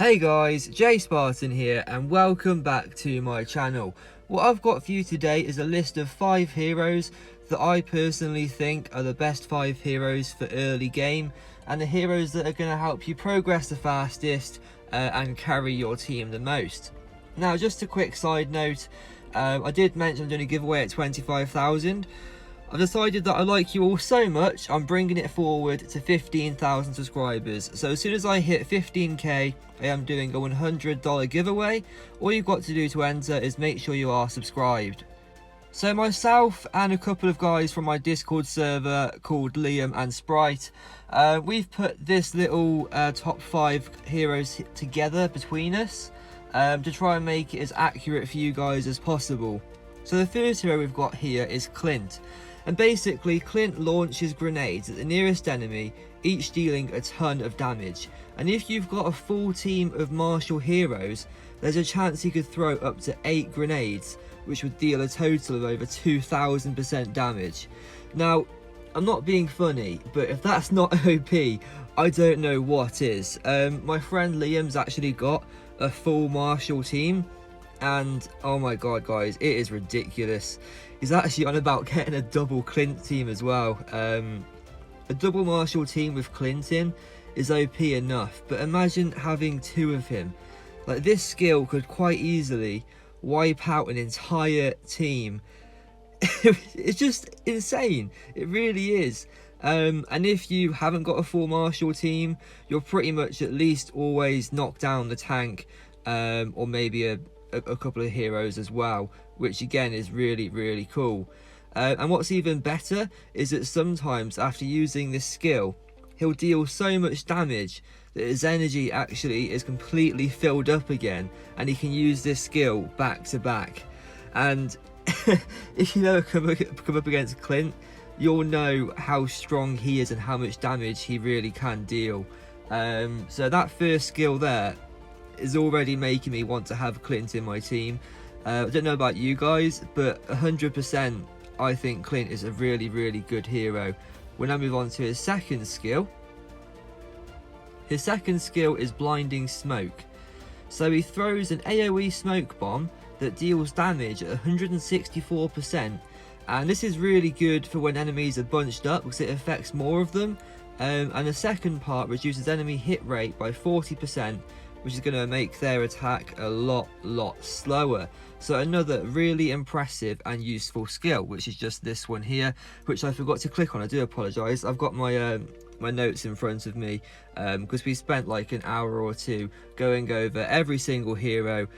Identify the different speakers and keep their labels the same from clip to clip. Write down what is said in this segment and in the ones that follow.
Speaker 1: Hey guys, JSpartan here and welcome back to my channel. What I've got for you today is a list of 5 heroes that I personally think are the best 5 heroes for early game and the heroes that are going to help you progress the fastest and carry your team the most. Now, just a quick side note, I did mention I'm doing a giveaway at 25,000. I've decided that I like you all so much, I'm bringing it forward to 15,000 subscribers. So as soon as I hit 15k, I am doing a $100 giveaway. All you've got to do to enter is make sure you are subscribed. So myself and a couple of guys from my Discord server called Liam and Sprite, we've put this little top 5 heroes together between us to try and make it as accurate for you guys as possible. So the first hero we've got here is Clint. And basically, Clint launches grenades at the nearest enemy, each dealing a ton of damage. And if you've got a full team of martial heroes, there's a chance he could throw up to 8 grenades, which would deal a total of over 2,000% damage. Now, I'm not being funny, but if that's not OP, I don't know what is. My friend Liam's actually got a full martial team, and oh my god guys, it is ridiculous. He's actually on about getting a double Clint team as well. A double martial team with Clint in is OP enough, but imagine having 2 of him. Like, this skill could quite easily wipe out an entire team. It's just insane, it really is. And if you haven't got a full martial team, you're pretty much at least always knock down the tank, or maybe a couple of heroes as well, which again is really cool. And what's even better is that sometimes after using this skill, he'll deal so much damage that his energy actually is completely filled up again, and he can use this skill back to back. And if you ever come up against Clint, you'll know how strong he is and how much damage he really can deal. So that first skill there is already making me want to have Clint in my team. I don't know about you guys, but 100% I think Clint is a really good hero. When I move on to his second skill, his second skill is blinding smoke. So he throws an AoE smoke bomb that deals damage at 164%, and this is really good for when enemies are bunched up because it affects more of them. And the second part reduces enemy hit rate by 40%, which is going to make their attack a lot slower. So another really impressive and useful skill, which is just this one here, which I forgot to click on. I do apologise. I've got my my notes in front of me because we spent like an hour or two going over every single hero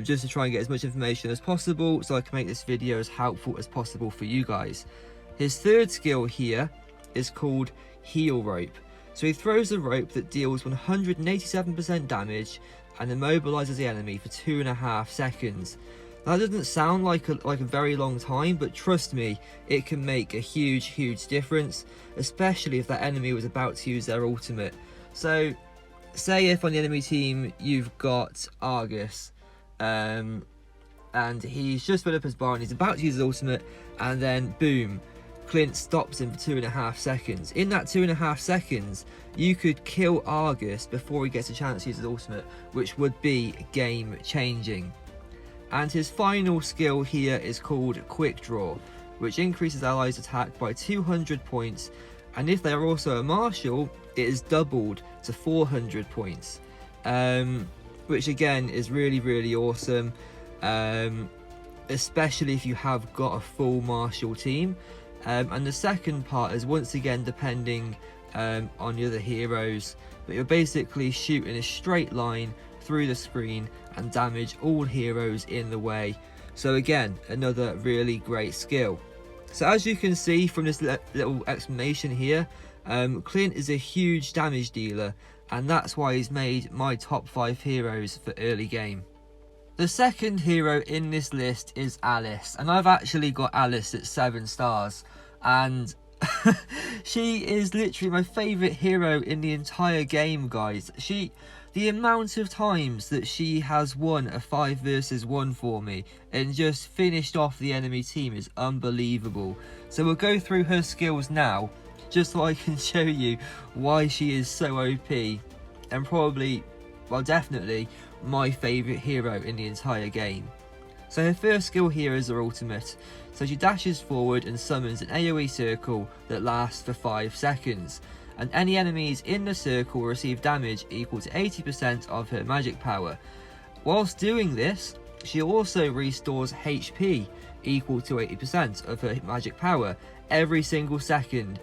Speaker 1: just to try and get as much information as possible so I can make this video as helpful as possible for you guys. His third skill here is called Heal Rope. So he throws a rope that deals 187% damage and immobilizes the enemy for 2.5 seconds. That doesn't sound like a very long time, but trust me, it can make a huge difference, especially if that enemy was about to use their ultimate. So say if on the enemy team you've got Argus, and he's just filled up his bar and he's about to use his ultimate, and then boom, Clint stops him for 2.5 seconds. In that 2.5 seconds, you could kill Argus before he gets a chance to use his ultimate, which would be game changing. And his final skill here is called Quick Draw, which increases allies' attack by 200 points, and if they are also a martial, it is doubled to 400 points, which again is really awesome, especially if you have got a full martial team. And the second part is once again depending on the other heroes, but you're basically shooting a straight line through the screen and damage all heroes in the way. So again, another really great skill. So as you can see from this little explanation here, Clint is a huge damage dealer, and that's why he's made my top 5 heroes for early game. The second hero in this list is Alice, and I've actually got Alice at 7 stars, and she is literally my favourite hero in the entire game, guys. The amount of times that she has won a 5 versus 1 for me and just finished off the enemy team is unbelievable. So we'll go through her skills now, just so I can show you why she is so OP, and probably well, definitely my favourite hero in the entire game. So her first skill here is her ultimate. So she dashes forward and summons an AoE circle that lasts for 5 seconds. And any enemies in the circle receive damage equal to 80% of her magic power. Whilst doing this, she also restores HP equal to 80% of her magic power every single second.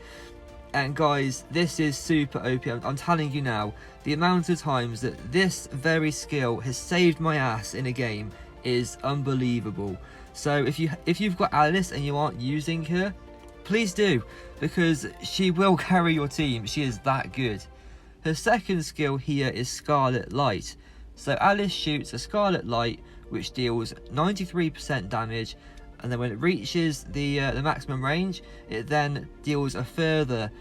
Speaker 1: And guys, this is super OP. I'm telling you now, the amount of times that this very skill has saved my ass in a game is unbelievable. So if you've got Alice and you aren't using her, please do, because she will carry your team. She is that good. Her second skill here is Scarlet Light. So Alice shoots a Scarlet Light which deals 93% damage, and then when it reaches the maximum range, it then deals a further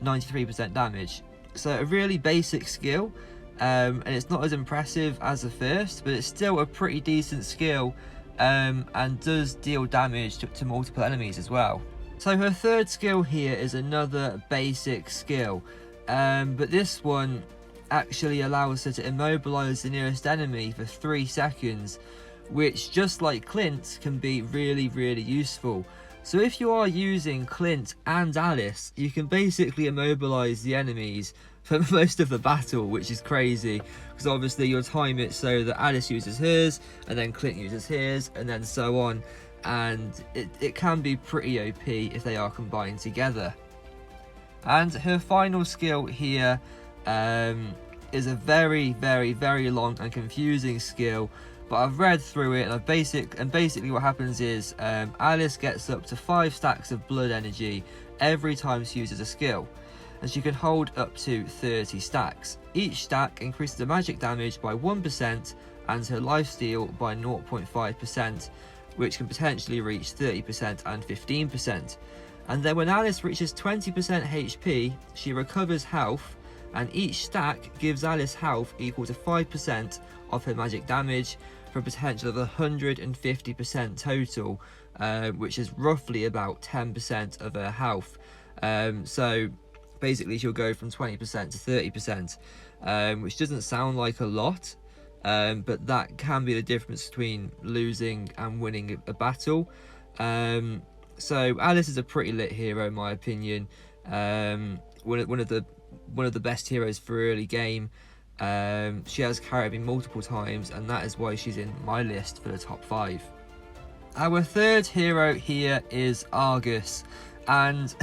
Speaker 1: 93% damage. So a really basic skill, and it's not as impressive as the first, but it's still a pretty decent skill, and does deal damage to multiple enemies as well. So her third skill here is another basic skill, but this one actually allows her to immobilize the nearest enemy for 3 seconds, which, just like Clint, can be really useful. So if you are using Clint and Alice, you can basically immobilize the enemies for most of the battle, which is crazy, because obviously you'll time it so that Alice uses hers and then Clint uses his and then so on, and it can be pretty OP if they are combined together. And her final skill here is a very long and confusing skill, but I've read through it, and basically what happens is Alice gets up to 5 stacks of blood energy every time she uses a skill, and she can hold up to 30 stacks. Each stack increases the magic damage by 1% and her lifesteal by 0.5%, which can potentially reach 30% and 15%. And then when Alice reaches 20% HP, she recovers health, and each stack gives Alice health equal to 5% of her magic damage, for a potential of 150% total, which is roughly about 10% of her health. So basically she'll go from 20% to 30%, which doesn't sound like a lot, but that can be the difference between losing and winning a battle. So Alice is a pretty lit hero in my opinion, one of the best heroes for early game. She has carried me multiple times, and that is why she's in my list for the top 5. Our third hero here is Argus, and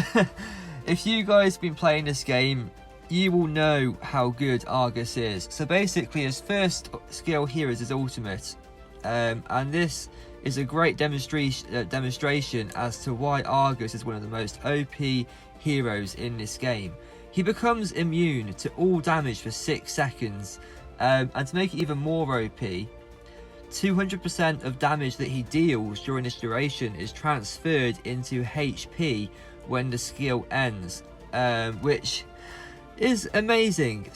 Speaker 1: if you guys have been playing this game, you will know how good Argus is. So basically his first skill here is his ultimate, and this is a great demonstration as to why Argus is one of the most OP heroes in this game. He becomes immune to all damage for 6 seconds, and to make it even more OP, 200% of damage that he deals during this duration is transferred into HP when the skill ends, which is amazing.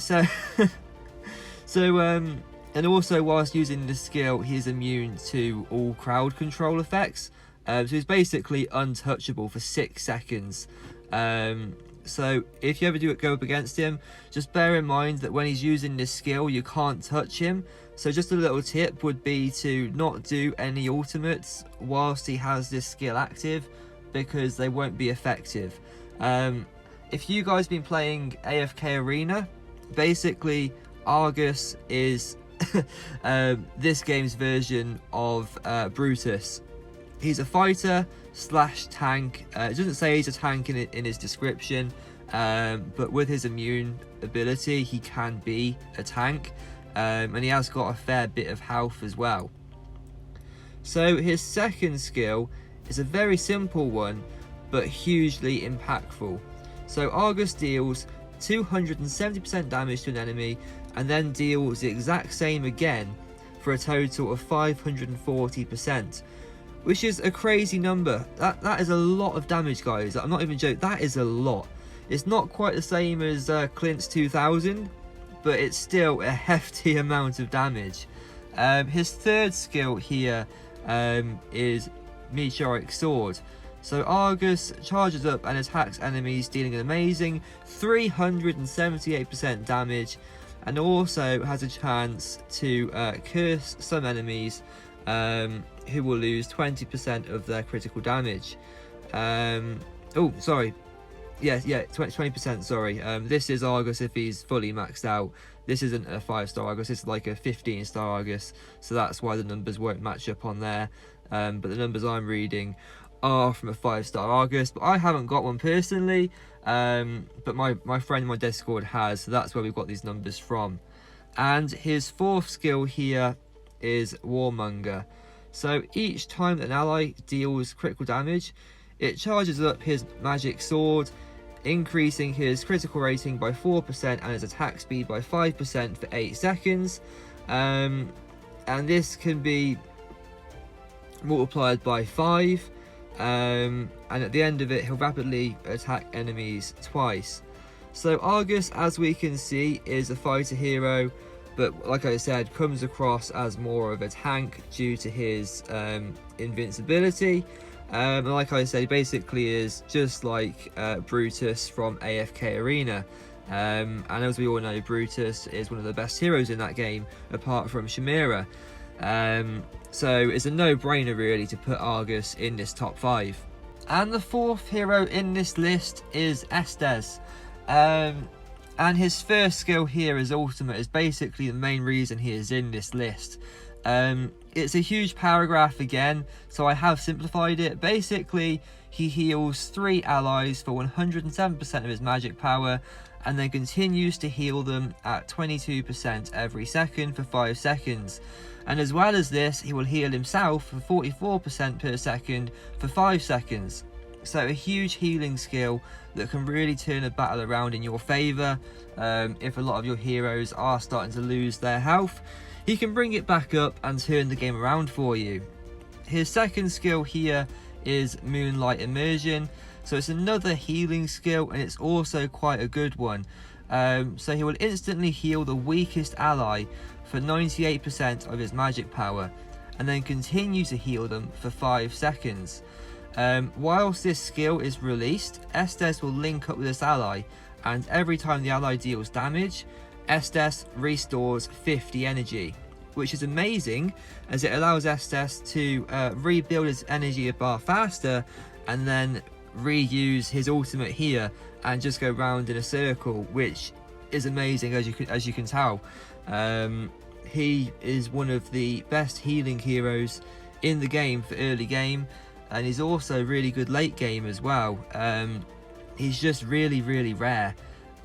Speaker 1: And also whilst using the skill, he's immune to all crowd control effects, so he's basically untouchable for 6 seconds. So if you ever do go up against him, just bear in mind that when he's using this skill, you can't touch him. So just a little tip would be to not do any ultimates whilst he has this skill active, because they won't be effective. If you guys been playing AFK Arena, basically Argus is this game's version of Brutus. He's a fighter / tank. It doesn't say he's a tank in his description, but with his immune ability he can be a tank, and he has got a fair bit of health as well. So his second skill is a very simple one, but hugely impactful. So Argus deals 270% damage to an enemy, and then deals the exact same again for a total of 540%. Which is a crazy number. That is a lot of damage, guys. I'm not even joking. That is a lot. It's not quite the same as Clint's 2000, but it's still a hefty amount of damage. His third skill here is Meteoric Sword. So Argus charges up and attacks enemies, dealing an amazing 378% damage, and also has a chance to curse some enemies who will lose 20% of their critical damage. Oh, sorry. Yeah, 20%, sorry. This is Argus if he's fully maxed out. This isn't a 5-star Argus, it's like a 15-star Argus, so that's why the numbers won't match up on there. But the numbers I'm reading are from a 5-star Argus, but I haven't got one personally. But my friend in my Discord has, so that's where we've got these numbers from. And his 4th skill here is Warmonger. So each time an ally deals critical damage, it charges up his magic sword, increasing his critical rating by 4% and his attack speed by 5% for 8 seconds. And this can be multiplied by 5. And at the end of it, he'll rapidly attack enemies twice. So Argus, as we can see, is a fighter hero, but like I said, comes across as more of a tank due to his invincibility. And like I said, he basically is just like Brutus from AFK Arena. And as we all know, Brutus is one of the best heroes in that game, apart from Chimera. So it's a no-brainer really to put Argus in this top 5. And the 4th hero in this list is Estes. And his first skill here, his ultimate, is basically the main reason he is in this list. It's a huge paragraph again, so I have simplified it. Basically, he heals 3 allies for 107% of his magic power, and then continues to heal them at 22% every second for 5 seconds. And as well as this, he will heal himself for 44% per second for 5 seconds. So a huge healing skill that can really turn a battle around in your favour. If a lot of your heroes are starting to lose their health, he can bring it back up and turn the game around for you. His second skill here is Moonlight Immersion. So it's another healing skill, and it's also quite a good one. So he will instantly heal the weakest ally for 98% of his magic power, and then continue to heal them for 5 seconds. Whilst this skill is released, Estes will link up with this ally, and every time the ally deals damage, Estes restores 50 energy, which is amazing as it allows Estes to rebuild his energy a bar faster, and then reuse his ultimate here and just go round in a circle, which is amazing as you can tell. He is one of the best healing heroes in the game for early game, and he's also really good late game as well. He's just really rare.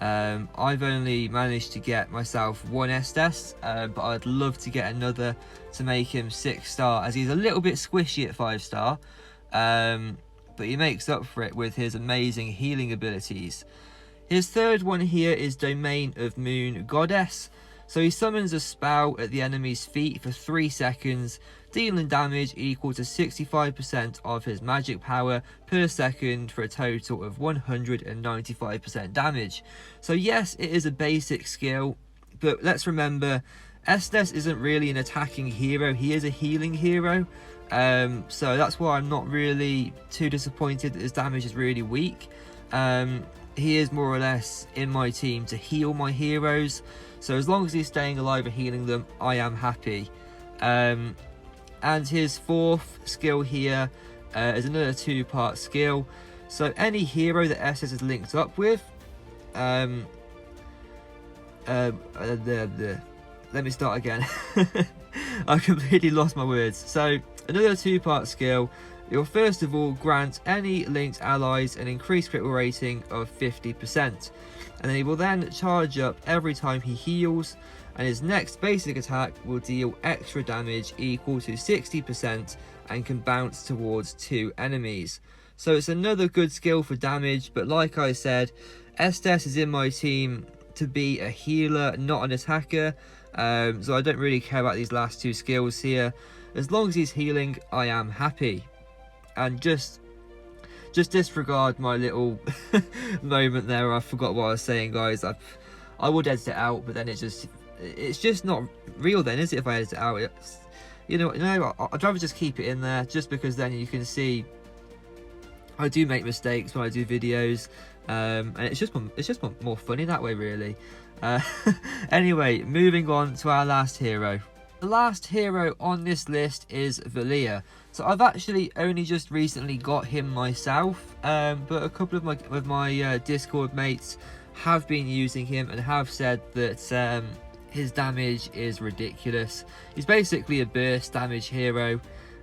Speaker 1: I've only managed to get myself 1 Estes, but I'd love to get another to make him 6-star, as he's a little bit squishy at 5-star, but he makes up for it with his amazing healing abilities. His third one here is Domain of Moon Goddess. So he summons a spell at the enemy's feet for 3 seconds, dealing damage equal to 65% of his magic power per second for a total of 195% damage. So yes, it is a basic skill, but let's remember, Estes isn't really an attacking hero, he is a healing hero. So that's why I'm not really too disappointed that his damage is really weak. He is more or less in my team to heal my heroes, so as long as he's staying alive and healing them, I am happy. And his 4th skill here is another 2-part skill. So any hero that Estes is linked up with, let me start again. I completely lost my words. So another 2-part skill. You'll first of all grant any linked allies an increased critical rating of 50%, and then he will then charge up every time he heals, and his next basic attack will deal extra damage equal to 60% and can bounce towards 2 enemies. So it's another good skill for damage, but like I said, Estes is in my team to be a healer, not an attacker, so I don't really care about these last 2 skills here. As long as he's healing, I am happy. And just disregard my little moment there where I forgot what I was saying, guys. I would edit it out, but then it's just not real then, is it, if I edit it out? You know, I'd rather just keep it in there, just because then you can see I do make mistakes when I do videos, and it's just more funny that way, really. Anyway, moving on to our last hero. The last hero on this list is Melia. So I've actually only just recently got him myself, but a couple of my Discord mates have been using him and have said that his damage is ridiculous. He's basically a burst damage hero,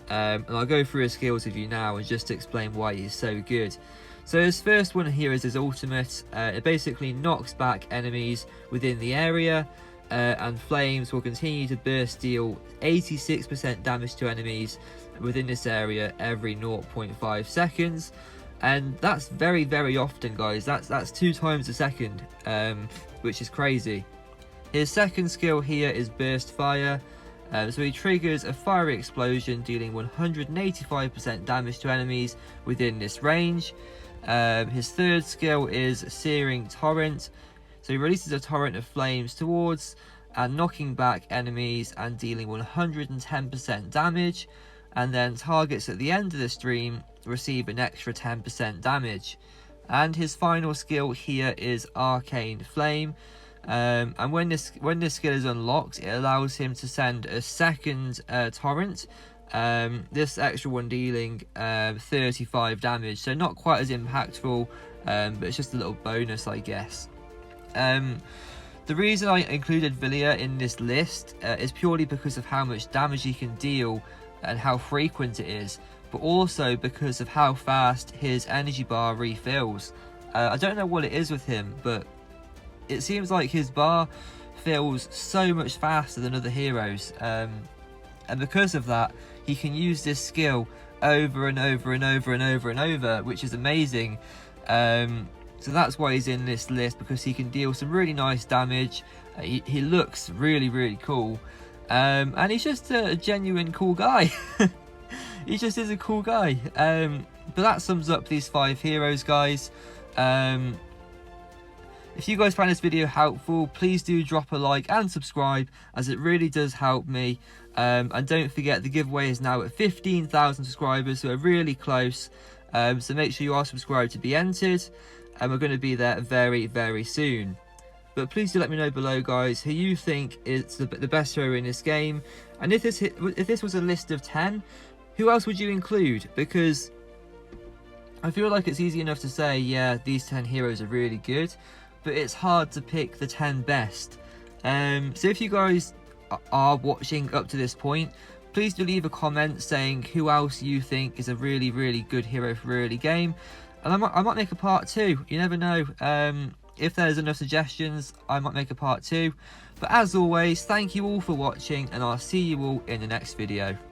Speaker 1: and I'll go through his skills with you now and just explain why he's so good. So his first one here is his ultimate. It basically knocks back enemies within the area, and flames will continue to burst deal 86% damage to enemies within this area every 0.5 seconds. And that's very, very often, guys. That's 2 times a second, which is crazy. His second skill here is burst fire. So he triggers a fiery explosion dealing 185% damage to enemies within this range. His third skill is searing torrent. So he releases a torrent of flames towards and knocking back enemies and dealing 110% damage, and then targets at the end of the stream receive an extra 10% damage. And his final skill here is arcane flame. And when this skill is unlocked, it allows him to send a second torrent, this extra one dealing 35 damage, so not quite as impactful, but it's just a little bonus, I guess. The reason I included Melia in this list is purely because of how much damage he can deal and how frequent it is, but also because of how fast his energy bar refills. I don't know what it is with him, but it seems like his bar fills so much faster than other heroes, and because of that he can use this skill over and over and over and over and over, which is amazing. So that's why he's in this list, because he can deal some really nice damage. He looks really, really cool, and he's just a genuine cool guy. He just is a cool guy. But that sums up these 5 heroes, guys. If you guys found this video helpful, please do drop a like and subscribe, as it really does help me. And don't forget, the giveaway is now at 15,000 subscribers, so we're really close. So make sure you are subscribed to be entered, and we're going to be there very, very soon. But please do let me know below, guys, who you think is the best hero in this game. And if this was a list of 10, who else would you include? Because I feel like it's easy enough to say, yeah, these 10 heroes are really good, but it's hard to pick the 10 best. So if you guys are watching up to this point, please do leave a comment saying who else you think is a really, really good hero for early game, and I might make a part 2. You never know. If there's enough suggestions, I might make a part 2. But as always, thank you all for watching, and I'll see you all in the next video.